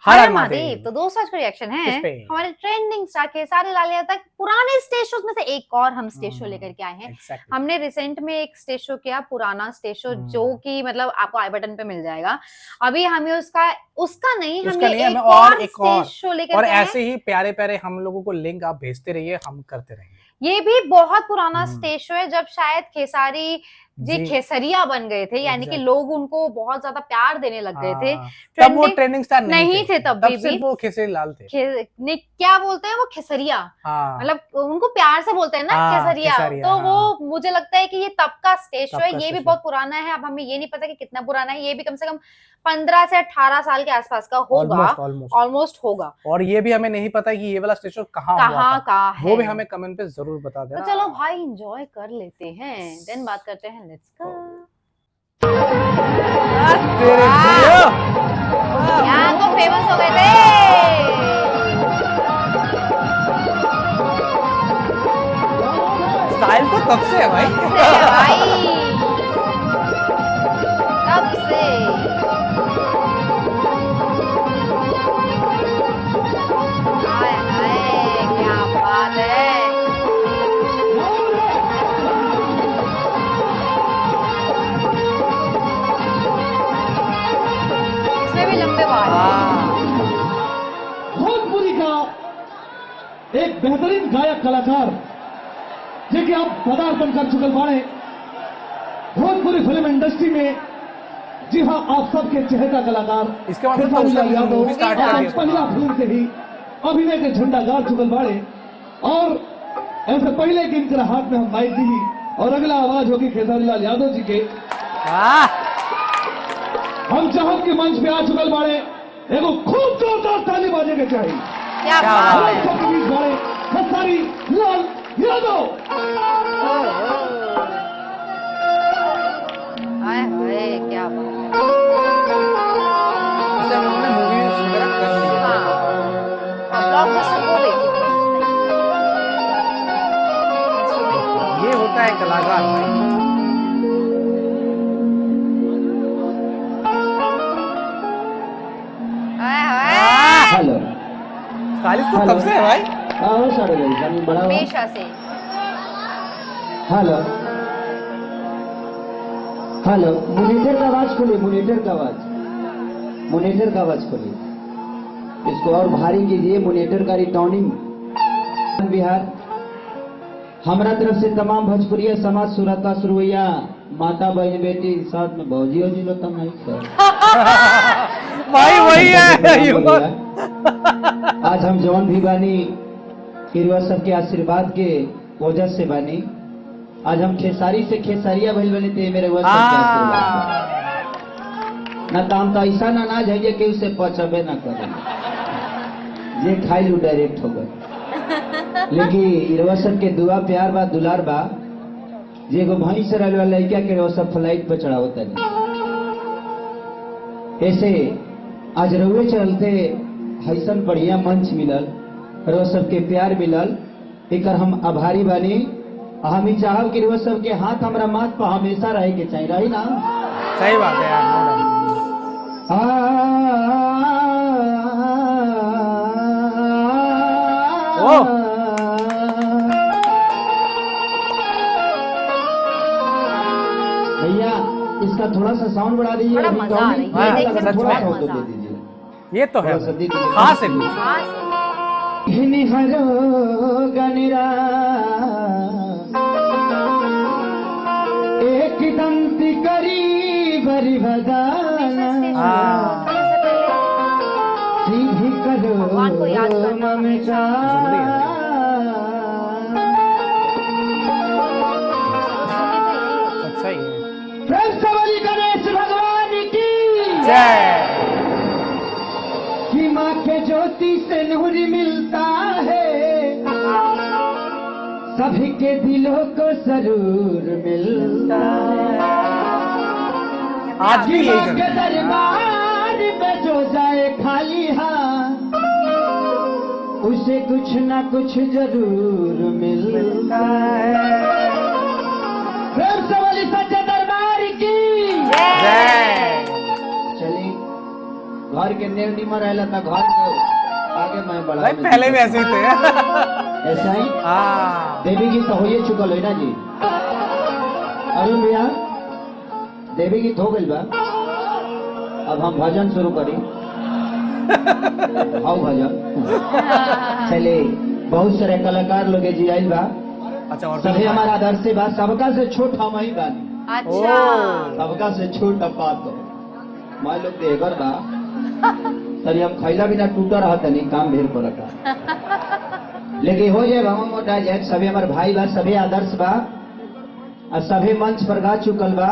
हर महादेव। तो दोस्तों आज का रिएक्शन है किस पे? हमारे ट्रेंडिंग स्टार खेसारी लाल यादव तक पुराने स्टेज शोज में से एक और हम स्टेज शो लेकर के आए हैं। Exactly. हमने रिसेंट में एक स्टेज शो किया, पुराना स्टेज शो, जो कि मतलब आपको आई बटन पे मिल जाएगा। अभी हमें उसका नहीं, हम ये एक और स्टेज शो लेकर और के आए हैं। ऐसे ही प्यारे प्यारे हम लोगों को लिंक आप भेजते रहिए, हम करते रहेंगे। ये भी बहुत पुराना स्टेज शो है, जब शायद खेसारी जी खेसरिया बन गए थे, यानी कि लोग उनको बहुत ज्यादा प्यार देने लग गए थे। तब वो ट्रेंडिंग स्टार नहीं थे तब भी वो खेसरी लाल थे। क्या बोलते हैं वो, खेसरिया, मतलब उनको प्यार से बोलते हैं ना, खेसरिया। तो वो मुझे लगता है कि ये तब का स्टेज शो है। ये भी बहुत पुराना है। अब हमें ये नहीं पता कि कितना पुराना है। ये भी कम से कम 15 से 18 साल के आसपास का होगा, ऑलमोस्ट होगा। और ये भी हमें नहीं पता कि ये वाला स्टेज शो कहाँ है, वो भी हमें कमेंट पे जरूर बता देना। तो चलो भाई एंजॉय कर लेते हैं, देन बात करते हैं। Let's go. यहाँ तो फेमस हो गए थे। स्टाइल तो तब से है भाई, तब से। हाय हाय क्या बात है। इसमें भी लंबे बाल। भोजपुरी का एक बेहतरीन गायक कलाकार जेके आप पदार्पण कर चुकल बाड़े भोजपुरी फिल्म इंडस्ट्री में। जी हाँ, आप सबके चहेता कलाकार इसके बाद खेसारी लाल यादव पहला फिल्म से ही अभिनय के झंडा गाड़ चुकल बाड़े। और ऐसे पहले कि इनके हाथ में हम माइक दी और अगला आवाज होगी खेसारी लाल यादव जी के। हम चाहत के मंच पे आ चुकल बाड़े, एगो खूब जोरदार ताली बाजे के चाहिए। क्या बात है। सबके बीच बाड़े खेसारी लाल यादव। हाय हाय क्या बात है। उन्होंने मूवीज वगैरह कर ली है। ब्लॉकबस्टर हो गई थी। ये होता है कलाकार भाई। हेलो, स्टाइलिश तो तब से है भाई। हमेशा से। हेलो हेलो, मोनीटर का आवाज खोलिए, मोनीटर का आवाज खोलिए। इसको और भारी कीजिए, मोनीटर का रिटर्निंग। बिहार हमारा तरफ से तमाम भोजपुरिया समाज सुरता सुरवैया माता बहन बेटी साथ में भौजी हो जिलो तम नहीं भाई वही है। आज हम जौन भी बानी हिरवा सबके आशीर्वाद के वजह से बानी। आज हम खेसारी से खेसारिया भइल बने थे मेरे वजह से आशीर्वाद ना काम तो ऐसा ना नाज है कि उसे पचबे ना करे, ये खाई लू डायरेक्ट हो गए। लेकिन हिरवा सब के दुआ प्यार बा दुलार बा, जे एगो भाई से रहल वाला लड़का के वो सब फ्लाइट पे चढ़ावता नहीं। ऐसे आज रउए चलते हैसन बढ़िया मंच मिलल, रउआ सबके प्यार मिलल, एक हम आभारी बानी। हम ही चाहब कि रउआ सबके हाथ हमरा माथ पर हमेशा रहे के चाहिए, रही ना। सही बात है यार। भैया इसका थोड़ा सा साउंड बढ़ा दीजिए। बड़ा मजा आ रही है, थोड़ा सा दे दीजिए। ये तो है खास है कुछ। एक दंती करी बरी भगवान को याद करना हमेशा अच्छा ही है। गणेश भगवान की जय। कि माँ के ज्योति से नूर मिलता है, सभी के दिलों को जरूर मिलता है। आज भी यही के दरबार में जो जाए खाली हाथ, उसे कुछ ना कुछ जरूर मिलता है। प्रेम से बोली सच्चे दरबार की जय। चलिए घर के नेव निमर रहेला तो घर के आगे मैं बढ़ा भाई पहले भी ऐसे ही थे। ऐसा ही हाँ देवी गीत हो ये चुकल है ना जी। अरुण भैया देवी गीत हो गई बा, अब हम भजन शुरू करी। आओ भजन चले। बहुत सारे कलाकार लोग जी आइल बा। अच्छा और सभी हमारा आदर्श से बात, सबका से छोट हम ही बानी, अच्छा सबका से छोट बात हो मैं लोग देगर बा तरी हम खैला बिना टूटा रहा तनी काम भेर पर रखा। लेकिन हो जाए हम मोटा जाए। सभी हमारे भाई बा, सभी आदर्श बा और सभी मंच पर गा चुकल बा।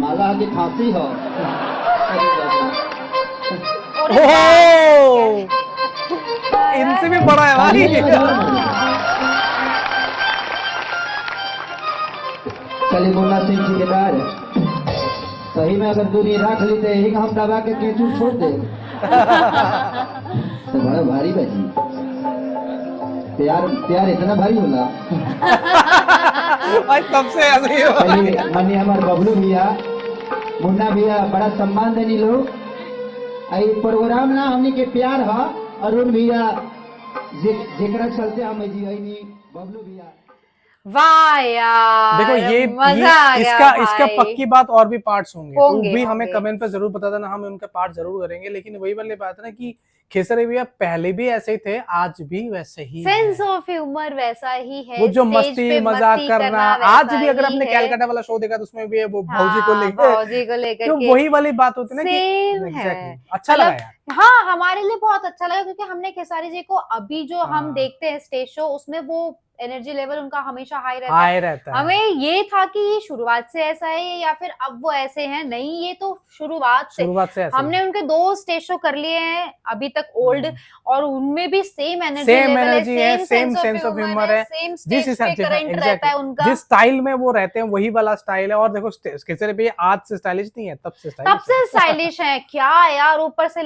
माला की फांसी हो। इनसे भी बड़ा है भाई। चलिए मुन्ना सिंह ठेकेदार सही में अगर दूरी रख ली तो यही हम दबा के केचू छोड़ दे तो बड़ा भारी बाजी। प्यार इतना भारी होला। भाई तब से ऐसे ही हो। चलिए माननीय हमारे बबलू भैया, मुन्ना भैया बड़ा सम्मान देनी लोग। आई प्रोग्राम ना हमने के प्यार है। अरुण भैया जेकरा चलते हम जी बबलू भैया। वाह यार देखो ये मजा आ गया इसका भाई। पक्की बात और भी पार्ट्स होंगे तो भी हमें होंगे। कमेंट पे जरूर बता देना, हम उनके पार्ट जरूर करेंगे। लेकिन वही वाली बात है ना कि खेसरे भैया पहले भी ऐसे ही थे, आज भी वैसे ही सेंस ऑफ ह्यूमर वैसा ही है। वो जो स्टेज मस्ती पे मजाक मस्ती करना आज भी अगर आपने कैलकाटा वाला शो देखा तो उसमें भी वो भौजी को लेकर भौजी को लेकर तो के वही वाली बात होती है ना सेम कि है। Exactly. अच्छा लगा यार। हाँ हमारे लिए बहुत अच्छा लगा क्योंकि हमने खेसारी जी को अभी जो हम हाँ। देखते हैं स्टेज शो उसमें वो एनर्जी लेवल उनका हमेशा हाई रहता है। हमें ये था कि ये शुरुआत से ऐसा है या फिर अब वो ऐसे हैं, नहीं ये तो शुरुआत से ऐसे हमने उनके 2 स्टेज शो कर लिए हैं अभी तक ओल्ड, और उनमें भी सेम एनर्जी है, सेम सेंस ऑफ ह्यूमर है, सेम जिस स्टेज पे करंट रहता है उनका, जिस स्टाइल में वो रहते हैं वही वाला स्टाइल है। और देखो खेसरे भैया आज से स्टाइलिश नहीं है, तब से स्टाइलिश है क्या यार। ऊपर से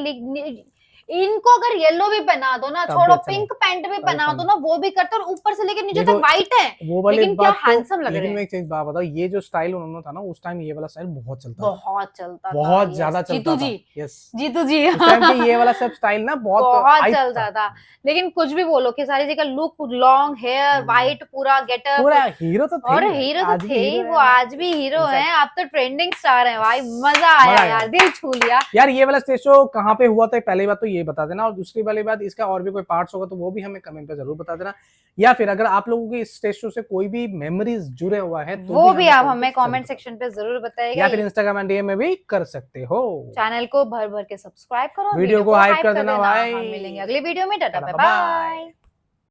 इनको अगर येलो भी पहना दो ना, छोड़ो पिंक पैंट भी पहना दो ना, वो भी करते, और ऊपर से लेके नीचे तक व्हाइट है, वो वाली लेकिन क्या हैंडसम लग रहे लेकिन हैं। मैं एक चीज बात बताऊं, ये जो स्टाइल उन्होंने था ना उस टाइम, ये वाला स्टाइल बहुत चलता था, बहुत बहुत ज्यादा चलता जीतू था। जी, यस जीतू जी उस टाइम पे ये वाला सब स्टाइल ना बहुत चलता था। लेकिन कुछ भी बोलो, खेसारी जी का लुक, लॉन्ग हेयर, व्हाइट पूरा गेटअप, पूरा हीरो तो थे, और हीरो तो थे ही, वो आज भी हीरो हैं। आप तो ट्रेंडिंग स्टार हैं भाई। मजा आया यार, दिल छू लिया यार। ये वाला स्टेज शो कहाँ पे हुआ था पहली बात तो ये बता देना, और दूसरी वाली बात इसका और भी कोई पार्ट्स होगा तो वो भी हमें कमेंट पे जरूर बता देना, या फिर अगर आप लोगों के इस स्टेज शो से कोई भी मेमोरीज जुड़े हुआ है तो वो भी आप हमें कमेंट सेक्शन पे जरूर बताइएगा, या फिर इंस्टाग्राम एंड डीएम में भी कर सकते हो। चैनल को भर भर के सब्सक्राइब करो, वीडियो को हाइप कर देना भाई। हम मिलेंगे अगली वीडियो में। Tata bye bye.